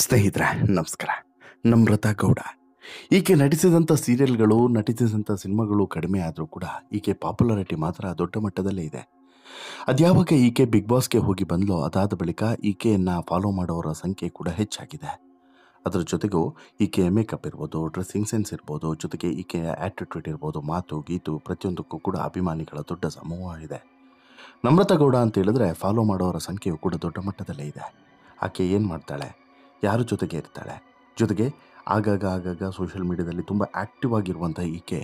ಸ್ನೇಹಿತರೆ ನಮಸ್ಕಾರ. ನಮ್ರತಾ ಗೌಡ ಈಕೆ ನಟಿಸಿದಂಥ ಸೀರಿಯಲ್ಗಳು, ನಟಿಸಿದಂಥ ಸಿನಿಮಾಗಳು ಕಡಿಮೆ ಆದರೂ ಕೂಡ ಈಕೆ ಪಾಪ್ಯುಲಾರಿಟಿ ಮಾತ್ರ ದೊಡ್ಡ ಮಟ್ಟದಲ್ಲೇ ಇದೆ. ಅದ್ಯಾವಾಗ ಈಕೆ ಬಿಗ್ ಬಾಸ್ಗೆ ಹೋಗಿ ಬಂದ್ಲೋ ಅದಾದ ಬಳಿಕ ಈಕೆಯನ್ನು ಫಾಲೋ ಮಾಡೋರ ಸಂಖ್ಯೆ ಕೂಡ ಹೆಚ್ಚಾಗಿದೆ. ಅದರ ಜೊತೆಗೂ ಈಕೆಯ ಮೇಕಪ್ ಇರ್ಬೋದು, ಡ್ರೆಸ್ಸಿಂಗ್ ಸೆನ್ಸ್ ಇರ್ಬೋದು, ಜೊತೆಗೆ ಈಕೆಯ ಆ್ಯಟಿಟ್ಯೂಡ್ ಇರ್ಬೋದು, ಮಾತು ಗೀತು ಪ್ರತಿಯೊಂದಕ್ಕೂ ಕೂಡ ಅಭಿಮಾನಿಗಳ ದೊಡ್ಡ ಸಮೂಹ ಇದೆ. ನಮ್ರತಾ ಗೌಡ ಅಂತ ಹೇಳಿದ್ರೆ ಫಾಲೋ ಮಾಡೋರ ಸಂಖ್ಯೆಯು ಕೂಡ ದೊಡ್ಡ ಮಟ್ಟದಲ್ಲೇ ಇದೆ. ಆಕೆ ಏನು ಮಾಡ್ತಾಳೆ, ಯಾರ ಜೊತೆಗೆ ಇರ್ತಾಳೆ, ಜೊತೆಗೆ ಆಗಾಗ ಸೋಷಿಯಲ್ ಮೀಡಿಯಾದಲ್ಲಿ ತುಂಬ ಆ್ಯಕ್ಟಿವ್ ಆಗಿರುವಂಥ ಈಕೆ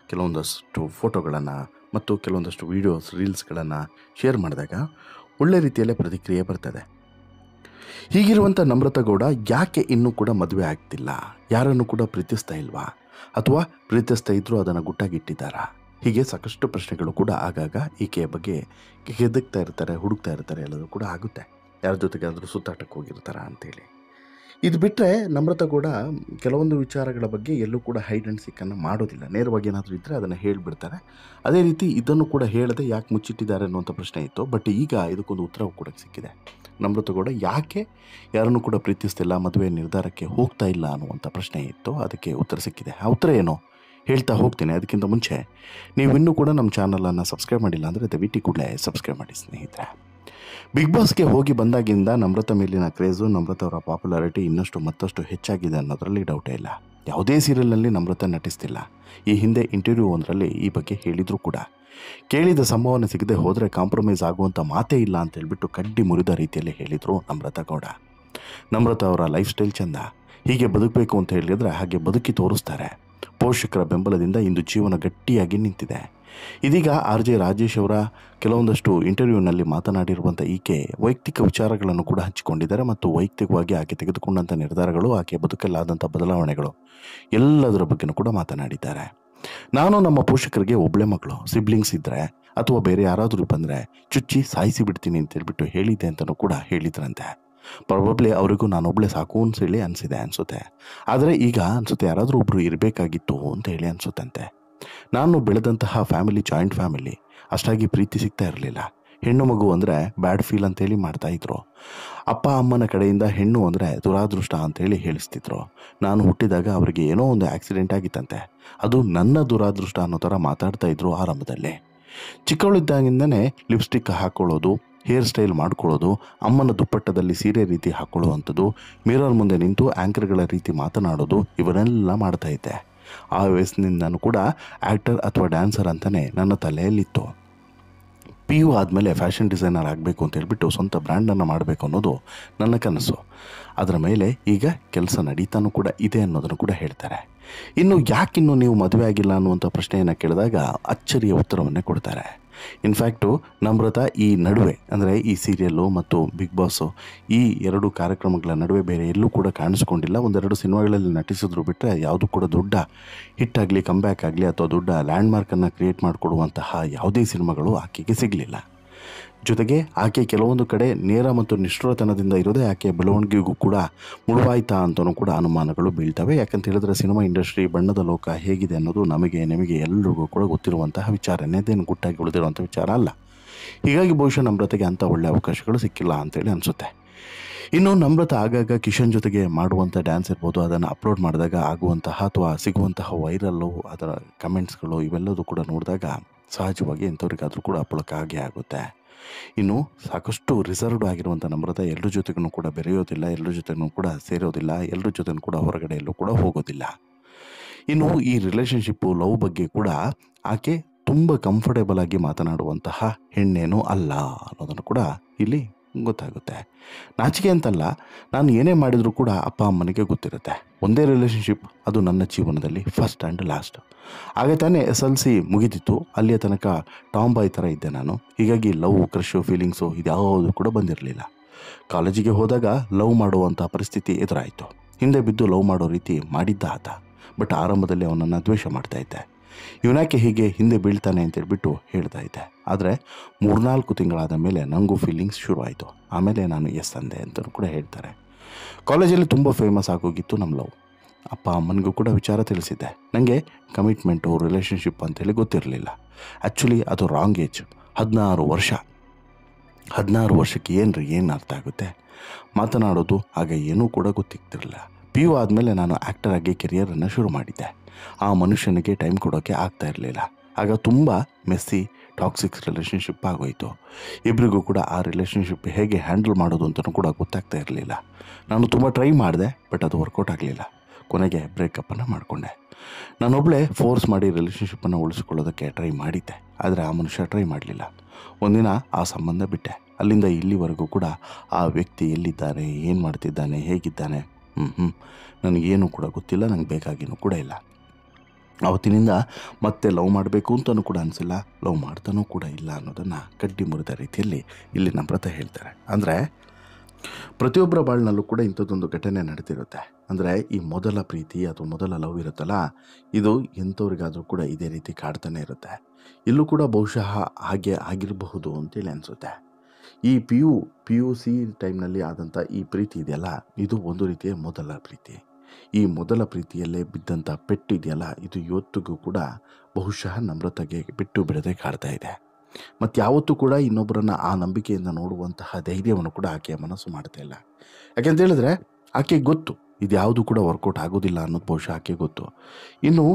ಕೆಲವೊಂದಷ್ಟು ಫೋಟೋಗಳನ್ನು ಮತ್ತು ಕೆಲವೊಂದಷ್ಟು ವೀಡಿಯೋಸ್ ರೀಲ್ಸ್ಗಳನ್ನು ಶೇರ್ ಮಾಡಿದಾಗ ಒಳ್ಳೆ ರೀತಿಯಲ್ಲೇ ಪ್ರತಿಕ್ರಿಯೆ ಬರ್ತದೆ. ಹೀಗಿರುವಂಥ ನಮ್ರತಾ ಗೌಡ ಯಾಕೆ ಇನ್ನೂ ಕೂಡ ಮದುವೆ ಆಗ್ತಿಲ್ಲ, ಯಾರನ್ನು ಕೂಡ ಪ್ರೀತಿಸ್ತಾ ಇಲ್ವಾ, ಅಥವಾ ಪ್ರೀತಿಸ್ತಾ ಇದ್ದರೂ ಅದನ್ನು ಗುಟ್ಟಾಗಿಟ್ಟಿದ್ದಾರಾ? ಹೀಗೆ ಸಾಕಷ್ಟು ಪ್ರಶ್ನೆಗಳು ಕೂಡ ಆಗಾಗ ಈಕೆಯ ಬಗ್ಗೆ ಹುಡುಕ್ತಾ ಇರ್ತಾರೆ, ಎಲ್ಲದೂ ಕೂಡ ಆಗುತ್ತೆ. ಯಾರ ಜೊತೆಗಾದರೂ ಸುತ್ತಾಟಕ್ಕೆ ಹೋಗಿರ್ತಾರಾ ಅಂತೇಳಿ. ಇದು ಬಿಟ್ಟರೆ ನಮ್ರತಾ ಗೌಡ ಕೆಲವೊಂದು ವಿಚಾರಗಳ ಬಗ್ಗೆ ಎಲ್ಲೂ ಕೂಡ ಹೈಡ್ ಆ್ಯಂಡ್ ಸೀಕನ್ನು ಮಾಡೋದಿಲ್ಲ. ನೇರವಾಗಿ ಏನಾದರೂ ಇದ್ದರೆ ಅದನ್ನು ಹೇಳಿಬಿಡ್ತಾರೆ. ಅದೇ ರೀತಿ ಇದನ್ನು ಕೂಡ ಹೇಳದೆ ಯಾಕೆ ಮುಚ್ಚಿಟ್ಟಿದ್ದಾರೆ ಅನ್ನುವಂಥ ಪ್ರಶ್ನೆ ಇತ್ತು. ಬಟ್ ಈಗ ಇದಕ್ಕೊಂದು ಉತ್ತರ ಕೂಡ ಸಿಕ್ಕಿದೆ. ನಮ್ರತಾ ಗೌಡ ಯಾಕೆ ಯಾರನ್ನು ಕೂಡ ಪ್ರೀತಿಸ್ತಿಲ್ಲ, ಮದುವೆ ನಿರ್ಧಾರಕ್ಕೆ ಹೋಗ್ತಾ ಇಲ್ಲ ಅನ್ನುವಂಥ ಪ್ರಶ್ನೆ ಇತ್ತು. ಅದಕ್ಕೆ ಉತ್ತರ ಸಿಕ್ಕಿದೆ. ಆ ಉತ್ತರ ಏನು ಹೇಳ್ತಾ ಹೋಗ್ತೀನಿ. ಅದಕ್ಕಿಂತ ಮುಂಚೆ ನೀವು ಇನ್ನೂ ಕೂಡ ನಮ್ಮ ಚಾನಲನ್ನು ಸಬ್ಸ್ಕ್ರೈಬ್ ಮಾಡಿಲ್ಲ ಅಂದರೆ ದಯವಿಟ್ಟು ಕೂಡಲೇ ಸಬ್ಸ್ಕ್ರೈಬ್ ಮಾಡಿ ಸ್ನೇಹಿತರೆ. ಬಿಗ್ ಬಾಸ್ಗೆ ಹೋಗಿ ಬಂದಾಗಿಂದ ನಮ್ರತಾ ಮೇಲಿನ ಕ್ರೇಜು, ನಮ್ರತಾ ಅವರ ಪಾಪ್ಯುಲಾರಿಟಿ ಮತ್ತಷ್ಟು ಹೆಚ್ಚಾಗಿದೆ ಅನ್ನೋದರಲ್ಲಿ ಡೌಟೇ ಇಲ್ಲ. ಯಾವುದೇ ಸೀರಿಯಲ್ನಲ್ಲಿ ನಮ್ರತಾ ನಟಿಸ್ತಿಲ್ಲ. ಈ ಹಿಂದೆ ಇಂಟರ್ವ್ಯೂ ಒಂದರಲ್ಲಿ ಈ ಬಗ್ಗೆ ಹೇಳಿದರೂ ಕೂಡ ಕೇಳಿದ ಸಂಭಾವನೆ ಸಿಗದೆ ಹೋದರೆ ಕಾಂಪ್ರಮೈಸ್ ಆಗುವಂಥ ಮಾತೇ ಇಲ್ಲ ಅಂತ ಹೇಳ್ಬಿಟ್ಟು ಕಡ್ಡಿ ಮುರಿದ ರೀತಿಯಲ್ಲಿ ಹೇಳಿದರು ನಮ್ರತಾ ಗೌಡ. ನಮ್ರತಾ ಅವರ ಲೈಫ್ ಸ್ಟೈಲ್ ಚೆಂದ, ಹೀಗೆ ಬದುಕಬೇಕು ಅಂತ ಹೇಳಿದರೆ ಹಾಗೆ ಬದುಕಿ ತೋರಿಸ್ತಾರೆ. ಪೋಷಕರ ಬೆಂಬಲದಿಂದ ಇಂದು ಜೀವನ ಗಟ್ಟಿಯಾಗಿ ನಿಂತಿದೆ. ಇದೀಗ RJ ರಾಜೇಶ್ ಅವರ ಕೆಲವೊಂದಷ್ಟು ಇಂಟರ್ವ್ಯೂನಲ್ಲಿ ಮಾತನಾಡಿರುವಂಥ ಈಕೆ ವೈಯಕ್ತಿಕ ವಿಚಾರಗಳನ್ನು ಕೂಡ ಹಂಚಿಕೊಂಡಿದ್ದಾರೆ ಮತ್ತು ವೈಯಕ್ತಿಕವಾಗಿ ಆಕೆ ತೆಗೆದುಕೊಂಡಂಥ ನಿರ್ಧಾರಗಳು, ಆಕೆ ಬದುಕಲ್ಲಾದಂಥ ಬದಲಾವಣೆಗಳು ಎಲ್ಲದರ ಬಗ್ಗೆನೂ ಕೂಡ ಮಾತನಾಡಿದ್ದಾರೆ. ನಾನು ನಮ್ಮ ಪೋಷಕರಿಗೆ ಒಬ್ಬಳೆ ಮಗಳು, ಸಿಬ್ಲಿಂಗ್ಸ್ ಇದ್ದರೆ ಅಥವಾ ಬೇರೆ ಯಾರಾದರೂ ಬಂದರೆ ಚುಚ್ಚಿ ಸಾಯಿಸಿ ಬಿಡ್ತೀನಿ ಅಂತ ಹೇಳ್ಬಿಟ್ಟು ಹೇಳಿದ್ದೆ ಅಂತಲೂ ಕೂಡ ಹೇಳಿದ್ರಂತೆ. ಪ್ರಾಬಬ್ಲಿ ಅವರಿಗೂ ನಾನೊಬ್ಬಳೆ ಸಾಕು ಅಂತೇಳಿ ಅನಿಸುತ್ತೆ. ಆದರೆ ಈಗ ಅನಿಸುತ್ತೆ ಯಾರಾದರೂ ಒಬ್ಬರು ಇರಬೇಕಾಗಿತ್ತು ಅಂತ ಹೇಳಿ ಅನಿಸುತ್ತಂತೆ. ನಾನು ಬೆಳೆದಂತಹ ಫ್ಯಾಮಿಲಿ ಜಾಯಿಂಟ್ ಫ್ಯಾಮಿಲಿ, ಅಷ್ಟಾಗಿ ಪ್ರೀತಿ ಸಿಗ್ತಾ ಇರಲಿಲ್ಲ. ಹೆಣ್ಣು ಮಗು ಅಂದರೆ ಬ್ಯಾಡ್ ಫೀಲ್ ಅಂತೇಳಿ ಮಾಡ್ತಾಯಿದ್ರು. ಅಪ್ಪ ಅಮ್ಮನ ಕಡೆಯಿಂದ ಹೆಣ್ಣು ಅಂದರೆ ದುರಾದೃಷ್ಟ ಅಂತೇಳಿ ಹೇಳಿಸ್ತಿದ್ರು. ನಾನು ಹುಟ್ಟಿದಾಗ ಅವರಿಗೆ ಏನೋ ಒಂದು ಆಕ್ಸಿಡೆಂಟ್ ಆಗಿತ್ತಂತೆ, ಅದು ನನ್ನ ದುರಾದೃಷ್ಟ ಅನ್ನೋ ಥರ ಮಾತಾಡ್ತಾ ಇದ್ರು ಆರಂಭದಲ್ಲಿ. ಚಿಕ್ಕವಳಿದ್ದಾಗಿಂದನೇ ಲಿಪ್ಸ್ಟಿಕ್ ಹಾಕ್ಕೊಳ್ಳೋದು, ಹೇರ್ ಸ್ಟೈಲ್ ಮಾಡ್ಕೊಳ್ಳೋದು, ಅಮ್ಮನ ದುಪ್ಪಟ್ಟದಲ್ಲಿ ಸೀರೆ ರೀತಿ ಹಾಕ್ಕೊಳ್ಳುವಂಥದ್ದು, ಮಿರರ್ ಮುಂದೆ ನಿಂತು ಆ್ಯಂಕರ್ಗಳ ರೀತಿ ಮಾತನಾಡೋದು, ಇವನ್ನೆಲ್ಲ ಮಾಡ್ತಾ ಇದ್ದೆ. ಆ ವಯಸ್ಸಿನಿಂದನೂ ಕೂಡ ಆ್ಯಕ್ಟರ್ ಅಥವಾ ಡ್ಯಾನ್ಸರ್ ಅಂತಲೇ ನನ್ನ ತಲೆಯಲ್ಲಿತ್ತು. PU ಆದಮೇಲೆ ಫ್ಯಾಷನ್ ಡಿಸೈನರ್ ಆಗಬೇಕು ಅಂತ ಹೇಳ್ಬಿಟ್ಟು ಸ್ವಂತ ಬ್ರ್ಯಾಂಡನ್ನು ಮಾಡಬೇಕು ಅನ್ನೋದು ನನ್ನ ಕನಸು. ಅದರ ಮೇಲೆ ಈಗ ಕೆಲಸ ನಡೀತಾನೂ ಕೂಡ ಇದೆ ಅನ್ನೋದನ್ನು ಕೂಡ ಹೇಳ್ತಾರೆ. ಇನ್ನು ಯಾಕಿನ್ನೂ ನೀವು ಮದುವೆ ಆಗಿಲ್ಲ ಅನ್ನುವಂಥ ಪ್ರಶ್ನೆಯನ್ನು ಕೇಳಿದಾಗ ಅಚ್ಚರಿಯ ಉತ್ತರವನ್ನೇ ಕೊಡ್ತಾರೆ. ಇನ್ಫ್ಯಾಕ್ಟು ನಮ್ರತಾ ಈ ನಡುವೆ ಅಂದರೆ ಈ ಸೀರಿಯಲ್ಲು ಮತ್ತು ಬಿಗ್ ಬಾಸು ಈ ಎರಡು ಕಾರ್ಯಕ್ರಮಗಳ ನಡುವೆ ಬೇರೆ ಎಲ್ಲೂ ಕೂಡ ಕಾಣಿಸ್ಕೊಂಡಿಲ್ಲ. ಒಂದೆರಡು ಸಿನಿಮಾಗಳಲ್ಲಿ ನಟಿಸಿದ್ರು ಬಿಟ್ಟರೆ ಯಾವುದೂ ಕೂಡ ದೊಡ್ಡ ಹಿಟ್ಟಾಗಲಿ, ಕಂಬ್ಯಾಕ್ ಆಗಲಿ ಅಥವಾ ದೊಡ್ಡ ಲ್ಯಾಂಡ್ಮಾರ್ಕನ್ನು ಕ್ರಿಯೇಟ್ ಮಾಡಿಕೊಡುವಂತಹ ಯಾವುದೇ ಸಿನಿಮಾಗಳು ಆಕೆಗೆ ಸಿಗಲಿಲ್ಲ. ಜೊತೆಗೆ ಆಕೆ ಕೆಲವೊಂದು ಕಡೆ ನೇರ ಮತ್ತು ನಿಷ್ಠುರತನದಿಂದ ಇರೋದೇ ಆಕೆಯ ಬೆಳವಣಿಗೆಗೂ ಕೂಡ ಮುಳುವಾಯ್ತಾ ಅಂತಲೂ ಕೂಡ ಅನುಮಾನಗಳು ಬೀಳ್ತವೆ. ಯಾಕಂತ ಹೇಳಿದ್ರೆ ಸಿನಿಮಾ ಇಂಡಸ್ಟ್ರಿ, ಬಣ್ಣದ ಲೋಕ ಹೇಗಿದೆ ಅನ್ನೋದು ನಿಮಗೆ ಎಲ್ಲರಿಗೂ ಕೂಡ ಗೊತ್ತಿರುವಂತಹ ವಿಚಾರನೇ, ಅದೇನು ಗುಟ್ಟಾಗಿ ಉಳಿದಿರುವಂಥ ವಿಚಾರ ಅಲ್ಲ. ಹೀಗಾಗಿ ಬಹುಶಃ ನಮ್ರತೆಗೆ ಅಂಥ ಒಳ್ಳೆ ಅವಕಾಶಗಳು ಸಿಕ್ಕಿಲ್ಲ ಅಂತೇಳಿ ಅನಿಸುತ್ತೆ. ಇನ್ನು ನಮ್ರತಾ ಆಗಾಗ ಕಿಶನ್ ಜೊತೆಗೆ ಮಾಡುವಂಥ ಡ್ಯಾನ್ಸ್ ಇರ್ಬೋದು, ಅದನ್ನು ಅಪ್ಲೋಡ್ ಮಾಡಿದಾಗ ಆಗುವಂತಹ ಅಥವಾ ಸಿಗುವಂತಹ ವೈರಲ್ಲು, ಅದರ ಕಮೆಂಟ್ಸ್ಗಳು ಇವೆಲ್ಲದೂ ಕೂಡ ನೋಡಿದಾಗ ಸಹಜವಾಗಿ ಎಂಥವ್ರಿಗಾದರೂ ಕೂಡ ಅಪ್ಪಳಕ್ಕೆ ಆಗೇ ಆಗುತ್ತೆ. ಇನ್ನು ಸಾಕಷ್ಟು ರಿಸರ್ವ್ಡ್ ಆಗಿರುವಂಥ ನಮ್ರತಾ ಎಲ್ಲರ ಜೊತೆಗೂ ಕೂಡ ಬೆರೆಯೋದಿಲ್ಲ, ಎಲ್ಲರ ಜೊತೆಗೂ ಕೂಡ ಸೇರೋದಿಲ್ಲ, ಎಲ್ಲರ ಜೊತೆಗೂ ಕೂಡ ಹೊರಗಡೆ ಎಲ್ಲೂ ಕೂಡ ಹೋಗೋದಿಲ್ಲ. ಇನ್ನು ಈ ರಿಲೇಷನ್ಶಿಪ್ಪು, ಲವ್ ಬಗ್ಗೆ ಕೂಡ ಆಕೆ ತುಂಬ ಕಂಫರ್ಟೇಬಲ್ ಆಗಿ ಮಾತನಾಡುವಂತಹ ಹೆಣ್ಣೇನೂ ಅಲ್ಲ ಅನ್ನೋದನ್ನು ಕೂಡ ಇಲ್ಲಿ ಗೊತ್ತಾಗುತ್ತೆ. ನಾಚಿಕೆ ಅಂತಲ್ಲ, ನಾನು ಏನೇ ಮಾಡಿದರೂ ಕೂಡ ಅಪ್ಪ ಅಮ್ಮನಿಗೆ ಗೊತ್ತಿರುತ್ತೆ. ಒಂದೇ ರಿಲೇಷನ್ಶಿಪ್, ಅದು ನನ್ನ ಜೀವನದಲ್ಲಿ ಫಸ್ಟ್ ಆ್ಯಂಡ್ ಲಾಸ್ಟ್. ಹಾಗೆ ತಾನೇ SLC ಮುಗಿದಿತ್ತು, ಅಲ್ಲಿಯ ತನಕ ಟಾಮ್ ಬಾಯ್ ಥರ ಇದ್ದೆ ನಾನು. ಹೀಗಾಗಿ ಲವ್, ಕ್ರಷು, ಫೀಲಿಂಗ್ಸು ಇದ್ಯಾವುದು ಕೂಡ ಬಂದಿರಲಿಲ್ಲ. ಕಾಲೇಜಿಗೆ ಹೋದಾಗ ಲವ್ ಮಾಡುವಂಥ ಪರಿಸ್ಥಿತಿ ಎದುರಾಯಿತು. ಹಿಂದೆ ಬಿದ್ದು ಲವ್ ಮಾಡೋ ರೀತಿ ಮಾಡಿದ್ದ ಆತ. ಬಟ್ ಆರಂಭದಲ್ಲಿ ಅವನನ್ನು ದ್ವೇಷ ಮಾಡ್ತಾಯಿದ್ದೆ. ಇವನಾಕೆ ಹೀಗೆ ಹಿಂದೆ ಬೀಳ್ತಾನೆ ಅಂತೇಳ್ಬಿಟ್ಟು ಹೇಳ್ತಾ ಇದ್ದೆ. ಆದರೆ 3-4 ತಿಂಗಳಾದ ಮೇಲೆ ನನಗೂ ಫೀಲಿಂಗ್ಸ್ ಶುರು ಆಯಿತು. ಆಮೇಲೆ ನಾನು ಎಸ್ ಅಂದೆ ಅಂತಲೂ ಕೂಡ ಹೇಳ್ತಾರೆ. ಕಾಲೇಜಲ್ಲಿ ತುಂಬ ಫೇಮಸ್ ಆಗೋಗಿತ್ತು ನಮ್ಮ ಲವ್. ಅಪ್ಪ ಅಮ್ಮನಿಗೂ ಕೂಡ ವಿಚಾರ ತಿಳಿಸಿದ್ದೆ. ನನಗೆ ಕಮಿಟ್ಮೆಂಟು, ರಿಲೇಷನ್ಶಿಪ್ ಅಂತೇಳಿ ಗೊತ್ತಿರಲಿಲ್ಲ. ಆ್ಯಕ್ಚುಲಿ ಅದು ರಾಂಗ್ ಏಜ್, 16 ವರ್ಷ. 16 ವರ್ಷಕ್ಕೆ ಏನು ಅರ್ಥ ಆಗುತ್ತೆ? ಮಾತನಾಡೋದು ಆಗ ಏನೂ ಕೂಡ ಗೊತ್ತಿರ್ತಿರಲಿಲ್ಲ. ಪಿ ಯು ಆದಮೇಲೆ ನಾನು ಆ್ಯಕ್ಟರ್ ಆಗಿ ಕೆರಿಯರನ್ನು ಶುರು ಮಾಡಿದ್ದೆ. ಆ ಮನುಷ್ಯನಿಗೆ ಟೈಮ್ ಕೊಡೋಕ್ಕೆ ಆಗ್ತಾ ಇರಲಿಲ್ಲ. ಆಗ ತುಂಬ ಮೆಸ್ಸಿ ಟಾಕ್ಸಿಕ್ ರಿಲೇಷನ್ಶಿಪ್ ಆಗೋಯಿತು. ಇಬ್ಬರಿಗೂ ಕೂಡ ಆ ರಿಲೇಷನ್ಶಿಪ್ ಹೇಗೆ ಹ್ಯಾಂಡಲ್ ಮಾಡೋದು ಅಂತಲೂ ಕೂಡ ಗೊತ್ತಾಗ್ತಾ ಇರಲಿಲ್ಲ. ನಾನು ತುಂಬ ಟ್ರೈ ಮಾಡಿದೆ, ಬಟ್ ಅದು ವರ್ಕೌಟ್ ಆಗಲಿಲ್ಲ. ಕೊನೆಗೆ ಬ್ರೇಕಪ್ಪನ್ನು ಮಾಡಿಕೊಂಡೆ. ನಾನೊಬ್ಬಳೇ ಫೋರ್ಸ್ ಮಾಡಿ ರಿಲೇಷನ್ಶಿಪ್ಪನ್ನು ಉಳಿಸ್ಕೊಳ್ಳೋದಕ್ಕೆ ಟ್ರೈ ಮಾಡಿದ್ದೆ, ಆದರೆ ಆ ಮನುಷ್ಯ ಟ್ರೈ ಮಾಡಲಿಲ್ಲ. ಒಂದಿನ ಆ ಸಂಬಂಧ ಬಿಟ್ಟೆ. ಅಲ್ಲಿಂದ ಇಲ್ಲಿವರೆಗೂ ಕೂಡ ಆ ವ್ಯಕ್ತಿ ಎಲ್ಲಿದ್ದಾನೆ, ಏನು ಮಾಡ್ತಿದ್ದಾನೆ, ಹೇಗಿದ್ದಾನೆ ನನಗೇನು ಕೂಡ ಗೊತ್ತಿಲ್ಲ, ನನಗೆ ಬೇಕಾಗಿನೂ ಕೂಡ ಇಲ್ಲ. ಅವತ್ತಿನಿಂದ ಮತ್ತೆ ಲವ್ ಮಾಡಬೇಕು ಅಂತಲೂ ಕೂಡ ಅನಿಸಿಲ್ಲ, ಲವ್ ಮಾಡ್ತಾನೂ ಕೂಡ ಇಲ್ಲ ಅನ್ನೋದನ್ನು ಕಡ್ಡಿ ಮುರಿದ ರೀತಿಯಲ್ಲಿ ಇಲ್ಲಿ ನಮ್ರತ ಹೇಳ್ತಾರೆ. ಅಂದರೆ ಪ್ರತಿಯೊಬ್ಬರ ಬಾಳಿನಲ್ಲೂ ಕೂಡ ಇಂಥದ್ದೊಂದು ಘಟನೆ ನಡೆದಿರುತ್ತೆ. ಅಂದರೆ ಈ ಮೊದಲ ಪ್ರೀತಿ ಅಥವಾ ಮೊದಲ ಲವ್ ಇರುತ್ತಲ್ಲ, ಇದು ಎಂಥವ್ರಿಗಾದರೂ ಕೂಡ ಇದೇ ರೀತಿ ಕಾಡ್ತಾನೆ ಇರುತ್ತೆ. ಇಲ್ಲೂ ಕೂಡ ಬಹುಶಃ ಹಾಗೆ ಆಗಿರಬಹುದು ಅಂತೇಳಿ ಅನಿಸುತ್ತೆ. ಈ ಪಿ ಯು ಸಿ ಟೈಮ್ನಲ್ಲಿ ಆದಂಥ ಈ ಪ್ರೀತಿ ಇದೆಯಲ್ಲ, ಇದು ಒಂದು ರೀತಿಯ ಮೊದಲ ಪ್ರೀತಿ. ಈ ಮೊದಲ ಪ್ರೀತಿಯಲ್ಲೇ ಬಿದ್ದಂಥ ಪೆಟ್ಟು ಇದೆಯಲ್ಲ, ಇದು ಇವತ್ತಿಗೂ ಕೂಡ ಬಹುಶಃ ನಮ್ರತೆಗೆ ಬಿಟ್ಟು ಬಿಡದೆ ಕಾಡ್ತಾ ಇದೆ. ಮತ್ತು ಯಾವತ್ತೂ ಕೂಡ ಇನ್ನೊಬ್ಬರನ್ನು ಆ ನಂಬಿಕೆಯಿಂದ ನೋಡುವಂತಹ ಧೈರ್ಯವನ್ನು ಕೂಡ ಆಕೆಯ ಮನಸ್ಸು ಮಾಡ್ತಾ ಇಲ್ಲ. ಯಾಕೆಂತ ಹೇಳಿದ್ರೆ ಆಕೆಗೆ ಗೊತ್ತು ಇದು ಯಾವುದು ಕೂಡ ವರ್ಕೌಟ್ ಆಗೋದಿಲ್ಲ ಅನ್ನೋದು ಬಹುಶಃ ಆಕೆ ಗೊತ್ತು. ಇನ್ನು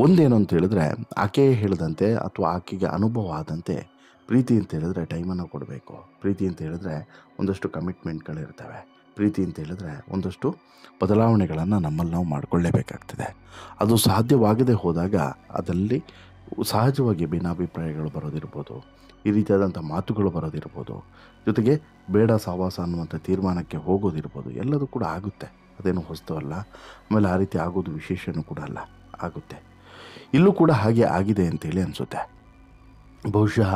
ಒಂದೇನು ಅಂತ ಹೇಳಿದ್ರೆ, ಆಕೆ ಹೇಳಿದಂತೆ ಅಥವಾ ಆಕೆಗೆ ಅನುಭವ ಆದಂತೆ ಪ್ರೀತಿ ಅಂತ ಹೇಳಿದ್ರೆ ಟೈಮನ್ನು ಕೊಡಬೇಕು. ಪ್ರೀತಿ ಅಂತ ಹೇಳಿದ್ರೆ ಒಂದಷ್ಟು ಕಮಿಟ್ಮೆಂಟ್ಗಳಿರ್ತವೆ. ಪ್ರೀತಿ ಅಂತ ಹೇಳಿದ್ರೆ ಒಂದಷ್ಟು ಬದಲಾವಣೆಗಳನ್ನು ನಮ್ಮಲ್ಲಿ ನಾವು ಮಾಡಿಕೊಳ್ಳೇಬೇಕಾಗ್ತದೆ. ಅದು ಸಾಧ್ಯವಾಗದೆ ಹೋದಾಗ ಅದರಲ್ಲಿ ಸಹಜವಾಗಿ ಭಿನ್ನಾಭಿಪ್ರಾಯಗಳು ಬರೋದಿರ್ಬೋದು, ಈ ರೀತಿಯಾದಂಥ ಮಾತುಗಳು ಬರೋದಿರ್ಬೋದು, ಜೊತೆಗೆ ಬೇಡ ಸಹವಾಸ ಅನ್ನುವಂಥ ತೀರ್ಮಾನಕ್ಕೆ ಹೋಗೋದಿರ್ಬೋದು, ಎಲ್ಲದೂ ಕೂಡ ಆಗುತ್ತೆ. ಅದೇನು ಹೊಸ್ತವಲ್ಲ. ಆಮೇಲೆ ಆ ರೀತಿ ಆಗೋದು ವಿಶೇಷನೂ ಕೂಡ ಅಲ್ಲ, ಆಗುತ್ತೆ. ಇಲ್ಲೂ ಕೂಡ ಹಾಗೆ ಆಗಿದೆ ಅಂತೇಳಿ ಅನಿಸುತ್ತೆ. ಬಹುಶಃ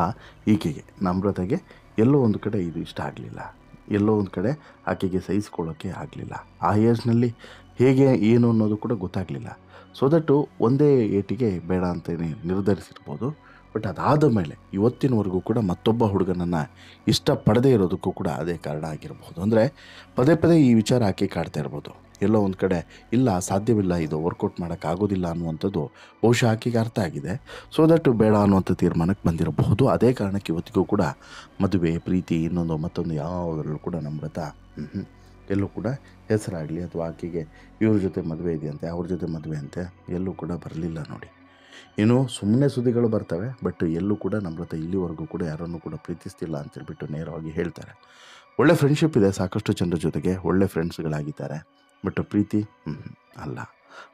ಈಕೆಗೆ ನಮ್ರತೆಗೆ ಎಲ್ಲೋ ಒಂದು ಕಡೆ ಇದು ಇಷ್ಟ ಆಗಲಿಲ್ಲ, ಎಲ್ಲೋ ಒಂದು ಕಡೆ ಆಕೆಗೆ ಸಹಿಸ್ಕೊಳ್ಳೋಕ್ಕೆ ಆಗಲಿಲ್ಲ. ಆ ಏಜ್ನಲ್ಲಿ ಹೇಗೆ ಏನು ಅನ್ನೋದು ಕೂಡ ಗೊತ್ತಾಗಲಿಲ್ಲ. ಸೊ ದಟ್ಟು ಒಂದೇ ಏಟಿಗೆ ಬೇಡ ಅಂತಲೇ ನಿರ್ಧರಿಸಿರ್ಬೋದು. ಬಟ್ ಅದಾದ ಮೇಲೆ ಇವತ್ತಿನವರೆಗೂ ಕೂಡ ಮತ್ತೊಬ್ಬ ಹುಡುಗನನ್ನು ಇಷ್ಟಪಡದೇ ಇರೋದಕ್ಕೂ ಕೂಡ ಅದೇ ಕಾರಣ ಆಗಿರ್ಬೋದು. ಅಂದರೆ ಪದೇ ಪದೇ ಈ ವಿಚಾರ ಆಕೆ ಕಾಡ್ತಾ ಇರ್ಬೋದು. ಎಲ್ಲೋ ಒಂದು ಕಡೆ ಇಲ್ಲ, ಸಾಧ್ಯವಿಲ್ಲ, ಇದು ವರ್ಕೌಟ್ ಮಾಡೋಕ್ಕಾಗೋದಿಲ್ಲ ಅನ್ನುವಂಥದ್ದು ಬಹುಶಃ ಆಕೆಗೆ ಅರ್ಥ ಆಗಿದೆ. ಸೊ ದಟ್ ಬೇಡ ಅನ್ನುವಂಥ ತೀರ್ಮಾನಕ್ಕೆ ಬಂದಿರಬಹುದು. ಅದೇ ಕಾರಣಕ್ಕೆ ಇವತ್ತಿಗೂ ಕೂಡ ಮದುವೆ, ಪ್ರೀತಿ, ಇನ್ನೊಂದು ಮತ್ತೊಂದು ಯಾವುದರಲ್ಲೂ ಕೂಡ ನಮ್ರತ ಎಲ್ಲೂ ಕೂಡ ಹೆಸರಾಗಲಿ ಅಥವಾ ಆಕೆಗೆ ಇವ್ರ ಜೊತೆ ಮದುವೆ ಇದೆಯಂತೆ, ಅವ್ರ ಜೊತೆ ಮದುವೆ ಅಂತೆ ಎಲ್ಲೂ ಕೂಡ ಬರಲಿಲ್ಲ ನೋಡಿ. ಇನ್ನು ಸುಮ್ಮನೆ ಸುದ್ದಿಗಳು ಬರ್ತವೆ, ಬಟ್ ಎಲ್ಲೂ ಕೂಡ ನಮ್ರತ ಇಲ್ಲಿವರೆಗೂ ಕೂಡ ಯಾರನ್ನೂ ಕೂಡ ಪ್ರೀತಿಸ್ತಿಲ್ಲ ಅಂತೇಳ್ಬಿಟ್ಟು ನೇರವಾಗಿ ಹೇಳ್ತಾರೆ. ಒಳ್ಳೆ ಫ್ರೆಂಡ್ಶಿಪ್ ಇದೆ, ಸಾಕಷ್ಟು ಜನರ ಜೊತೆಗೆ ಒಳ್ಳೆ ಫ್ರೆಂಡ್ಸ್ಗಳಾಗಿದ್ದಾರೆ. ಬಟ್ ಪ್ರೀತಿ ಅಲ್ಲ,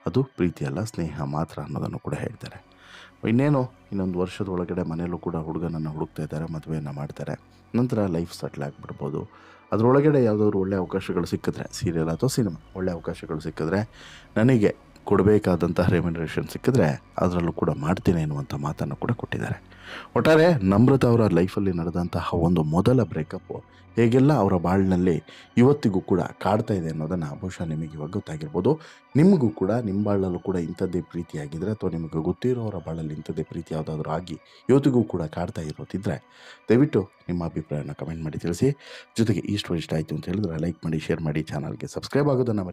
ಅದು ಪ್ರೀತಿ ಅಲ್ಲ, ಸ್ನೇಹ ಮಾತ್ರ ಅನ್ನೋದನ್ನು ಕೂಡ ಹೇಳ್ತಾರೆ. ಇನ್ನೇನು ಇನ್ನೊಂದು ವರ್ಷದ ಒಳಗಡೆ ಮನೆಯಲ್ಲೂ ಕೂಡ ಹುಡುಗನನ್ನು ಹುಡುಕ್ತಾ ಇದ್ದಾರೆ, ಮದುವೆಯನ್ನು ಮಾಡ್ತಾರೆ. ನಂತರ ಲೈಫ್ ಸೆಟ್ಲ್ ಆಗಿಬಿಡ್ಬೋದು. ಅದರೊಳಗಡೆ ಯಾವುದಾದ್ರು ಒಳ್ಳೆ ಅವಕಾಶಗಳು ಸಿಕ್ಕಿದ್ರೆ, ಸೀರಿಯಲ್ ಅಥವಾ ಸಿನಿಮಾ ಒಳ್ಳೆ ಅವಕಾಶಗಳು ಸಿಕ್ಕಿದ್ರೆ, ನನಗೆ ಕೊಡಬೇಕಾದಂತಹ ರೆಮ್ಯುನರೇಷನ್ ಸಿಕ್ಕಿದ್ರೆ ಅದರಲ್ಲೂ ಕೂಡ ಮಾಡ್ತೀನಿ ಎನ್ನುವಂಥ ಮಾತನ್ನು ಕೂಡ ಕೊಟ್ಟಿದ್ದಾರೆ. ಒಟ್ಟಾರೆ ನಮ್ರತ ಅವರ ಲೈಫಲ್ಲಿ ನಡೆದಂತಹ ಒಂದು ಮೊದಲ ಬ್ರೇಕಪ್ಪು ಹೇಗೆಲ್ಲ ಅವರ ಬಾಳಿನಲ್ಲಿ ಇವತ್ತಿಗೂ ಕೂಡ ಕಾಡ್ತಾ ಇದೆ ಅನ್ನೋದನ್ನು ಬಹುಶಃ ನಿಮಗೆ ಇವಾಗ ಗೊತ್ತಾಗಿರ್ಬೋದು. ನಿಮಗೂ ಕೂಡ ನಿಮ್ಮ ಬಾಳಲ್ಲೂ ಕೂಡ ಇಂಥದ್ದೇ ಪ್ರೀತಿಯಾಗಿದ್ದರೆ ಅಥವಾ ನಿಮಗೆ ಗೊತ್ತಿರೋರ ಬಾಳಲ್ಲಿ ಇಂಥದ್ದೇ ಪ್ರೀತಿ ಯಾವುದಾದ್ರೂ ಆಗಿ ಇವತ್ತಿಗೂ ಕೂಡ ಕಾಡ್ತಾ ಇರೋದಿದ್ದರೆ ದಯವಿಟ್ಟು ನಿಮ್ಮ ಅಭಿಪ್ರಾಯನ ಕಮೆಂಟ್ ಮಾಡಿ ತಿಳಿಸಿ. ಜೊತೆಗೆ ಈ ಸ್ಟೋರಿ ಇಷ್ಟ ಆಯಿತು ಅಂತ ಹೇಳಿದ್ರೆ ಲೈಕ್ ಮಾಡಿ, ಶೇರ್ ಮಾಡಿ, ಚಾನಲ್ಗೆ ಸಬ್ಸ್ಕ್ರೈಬ್ ಆಗೋದನ್ನು